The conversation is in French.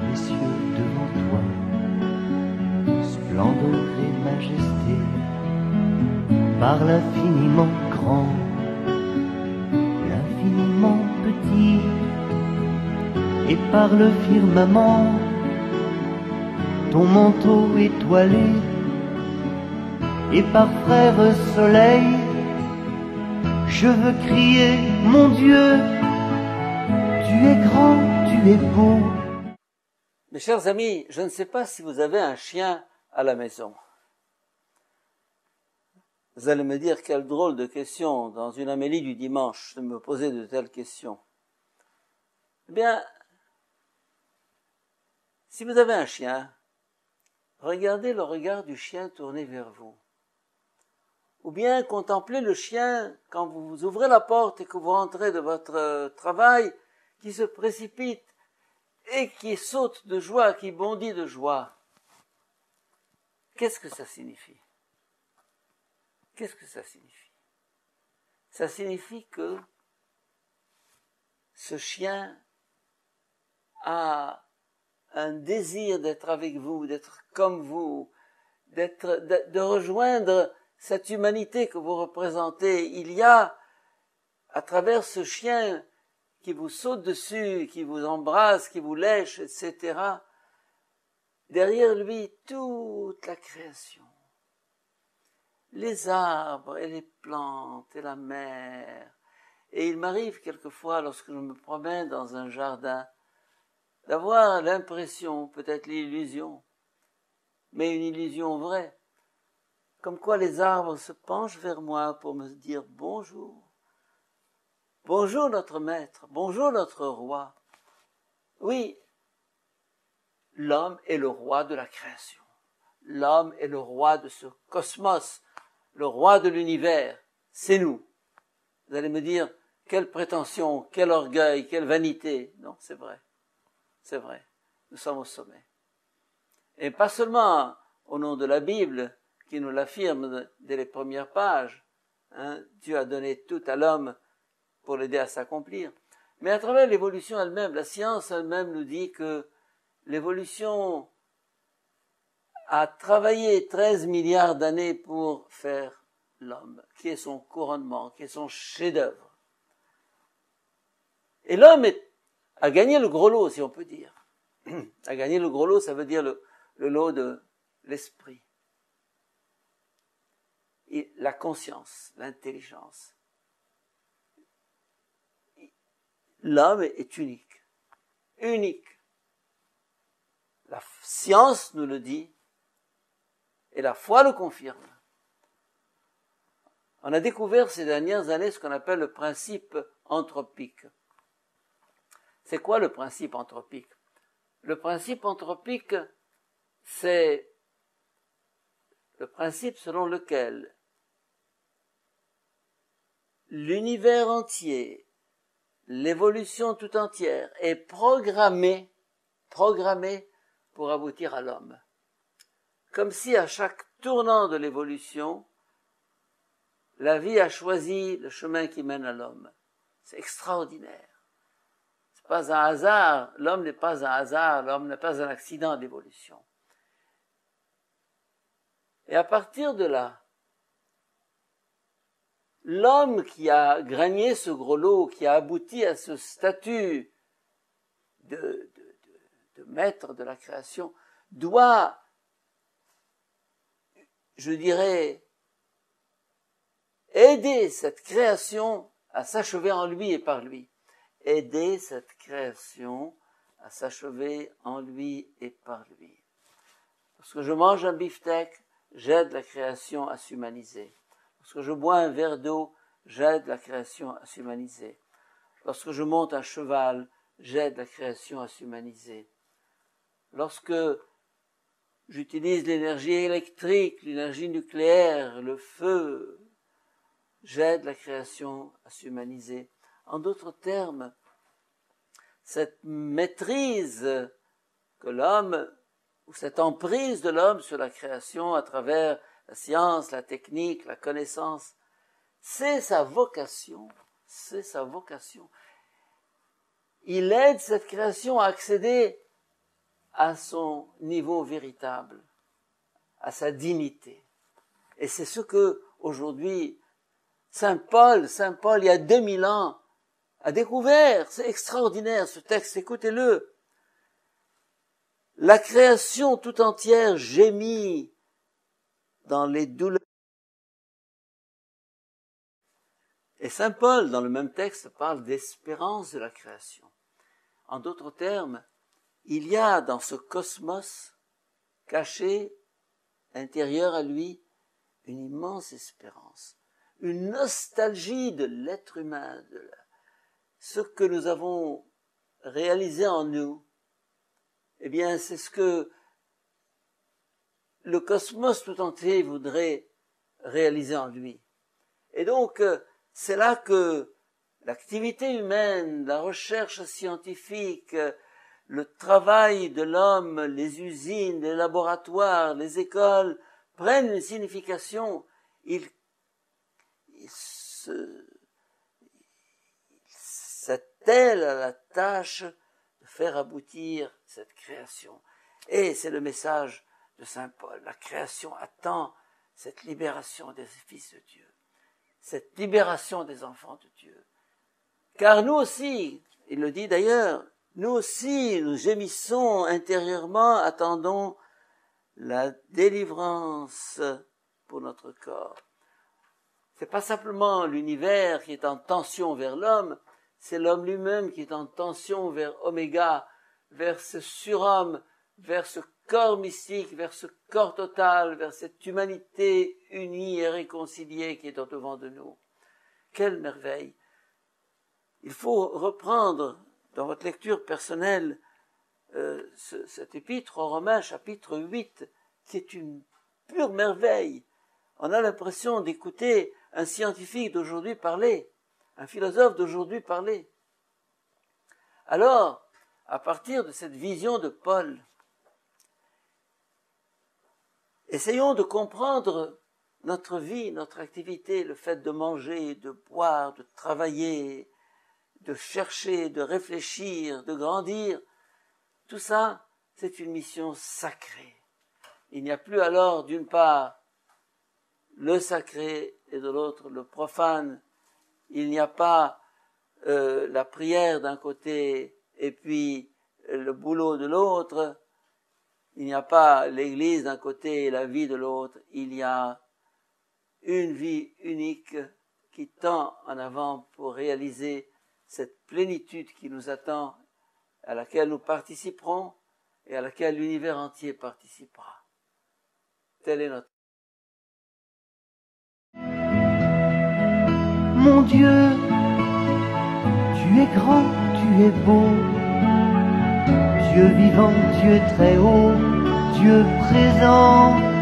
les cieux devant toi, splendeur et majesté, par l'infiniment grand, l'infiniment petit, et par le firmament, ton manteau étoilé, et par frère soleil, je veux crier, mon Dieu, tu es grand, tu es beau. Mes chers amis, je ne sais pas si vous avez un chien à la maison. Vous allez me dire, quelle drôle de question, dans une Amélie du dimanche, de me poser de telles questions. Eh bien, si vous avez un chien, regardez le regard du chien tourné vers vous. Ou bien contemplez le chien quand vous ouvrez la porte et que vous rentrez de votre travail, qui se précipite et qui saute de joie, qui bondit de joie. Qu'est-ce que ça signifie? Qu'est-ce que ça signifie? Ça signifie que ce chien a un désir d'être avec vous, d'être comme vous, de rejoindre cette humanité que vous représentez. Il y a, à travers ce chien qui vous saute dessus, qui vous embrasse, qui vous lèche, etc., derrière lui, toute la création. Les arbres et les plantes et la mer. Et il m'arrive quelquefois, lorsque je me promène dans un jardin, d'avoir l'impression, peut-être l'illusion, mais une illusion vraie, comme quoi les arbres se penchent vers moi pour me dire bonjour. Bonjour notre maître, bonjour notre roi. Oui, l'homme est le roi de la création. L'homme est le roi de ce cosmos, le roi de l'univers. C'est nous. Vous allez me dire, quelle prétention, quel orgueil, quelle vanité. Non, c'est vrai. C'est vrai. Nous sommes au sommet. Et pas seulement au nom de la Bible, qui nous l'affirme dès les premières pages. Dieu a donné tout à l'homme pour l'aider à s'accomplir. Mais à travers l'évolution elle-même, la science elle-même nous dit que l'évolution a travaillé 13 milliards d'années pour faire l'homme, qui est son couronnement, qui est son chef-d'œuvre. Et l'homme a gagné le gros lot, si on peut dire. A gagné le gros lot, ça veut dire le lot de l'esprit. Et la conscience, l'intelligence. L'homme est unique. Unique. La science nous le dit et la foi le confirme. On a découvert ces dernières années ce qu'on appelle le principe anthropique. C'est quoi le principe anthropique? Le principe anthropique, c'est le principe selon lequel l'univers entier, l'évolution tout entière est programmée pour aboutir à l'homme. Comme si à chaque tournant de l'évolution, la vie a choisi le chemin qui mène à l'homme. C'est extraordinaire. C'est pas un hasard. L'homme n'est pas un hasard. L'homme n'est pas un accident d'évolution. Et à partir de là, l'homme qui a gagné ce gros lot, qui a abouti à ce statut de maître de la création, doit, je dirais, aider cette création à s'achever en lui et par lui. Aider cette création à s'achever en lui et par lui. Lorsque je mange un beefsteak, j'aide la création à s'humaniser. Lorsque je bois un verre d'eau, j'aide la création à s'humaniser. Lorsque je monte un cheval, j'aide la création à s'humaniser. Lorsque j'utilise l'énergie électrique, l'énergie nucléaire, le feu, j'aide la création à s'humaniser. En d'autres termes, cette maîtrise que l'homme, ou cette emprise de l'homme sur la création à travers la science, la technique, la connaissance, c'est sa vocation, c'est sa vocation. Il aide cette création à accéder à son niveau véritable, à sa dignité. Et c'est ce que, aujourd'hui, Saint Paul, il y a 2000 ans, a découvert. C'est extraordinaire ce texte, écoutez-le. La création tout entière gémit dans les douleurs. Et Saint Paul, dans le même texte, parle d'espérance de la création. En d'autres termes, il y a dans ce cosmos caché, intérieur à lui, une immense espérance, une nostalgie de l'être humain, de ce que nous avons réalisé en nous. Eh bien, c'est ce que le cosmos tout entier voudrait réaliser en lui. Et donc, c'est là que l'activité humaine, la recherche scientifique, le travail de l'homme, les usines, les laboratoires, les écoles prennent une signification. Ils s'attellent à la tâche de faire aboutir cette création. Et c'est le message de Saint Paul. La création attend cette libération des fils de Dieu, cette libération des enfants de Dieu. Car nous aussi, il le dit d'ailleurs, nous aussi, nous gémissons intérieurement, attendons la délivrance pour notre corps. C'est pas simplement l'univers qui est en tension vers l'homme, c'est l'homme lui-même qui est en tension vers Oméga, vers ce surhomme, vers ce corps mystique, vers ce corps total, vers cette humanité unie et réconciliée qui est au-devant de nous. Quelle merveille! Il faut reprendre dans votre lecture personnelle cet épître aux Romains, chapitre 8, qui est une pure merveille. On a l'impression d'écouter un scientifique d'aujourd'hui parler, un philosophe d'aujourd'hui parler. Alors, à partir de cette vision de Paul, essayons de comprendre notre vie, notre activité, le fait de manger, de boire, de travailler, de chercher, de réfléchir, de grandir. Tout ça, c'est une mission sacrée. Il n'y a plus alors, d'une part, le sacré et de l'autre, le profane. Il n'y a pas la prière d'un côté et puis le boulot de l'autre. Il n'y a pas l'église d'un côté et la vie de l'autre. Il y a une vie unique qui tend en avant pour réaliser cette plénitude qui nous attend, à laquelle nous participerons et à laquelle l'univers entier participera. Tel est notre... Mon Dieu, tu es grand, tu es beau, Dieu vivant, Dieu très haut, Dieu présent.